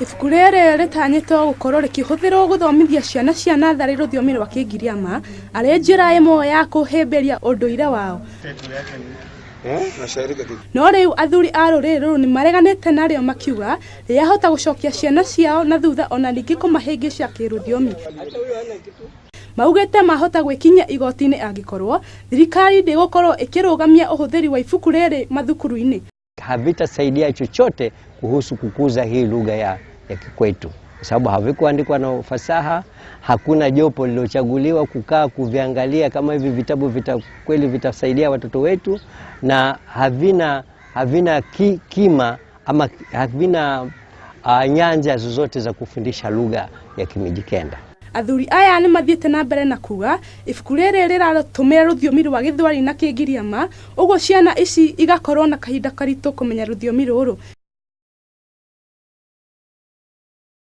Ibuku rĩrĩ rĩtanyĩtwo gũkorwo rĩkĩhũthĩrwo gũthomithia ciana cia natharĩ rũthiomi rwa Kĩgiriama arĩ njĩra ĩmwe ya kũhĩmbĩria ũndũire wao. No rĩu athuri a rũrĩrĩ rũrũ nĩmareganĩte narĩo makiuga rĩahota gũcokia ciana ciao na thutha ona ningĩ kũmahĩngĩcia kĩrũthiomi. Maugĩte mahota gwĩkinyia igoti-inĩ angĩkorwo thirikari ndĩgũkorwo ĩkĩrũgamia ũhũthĩri wa ibuku rĩrĩ mathukuru-inĩ. Havitasaidia chochote kuhusu kukuza hii lugha ya kikwetu, kwa sababu havikuandikwa na ufasaha. Hakuna jopo lilochaguliwa kukaa kuviangalia kama hivi vitabu kweli vitasaidia watoto wetu, na havina kima ama havina nyanja zozote za kufundisha lugha ya Kimijikenda. Athuri aya nĩmathiĩte na mbere na kuga ibuku rĩrĩ rĩratũmĩra rũthiomi rwa Gĩthweri na Kĩgiriama, ũguo ciana ici igakorwo na kahinda karitũ kũmenya rũthiomi rũrũ.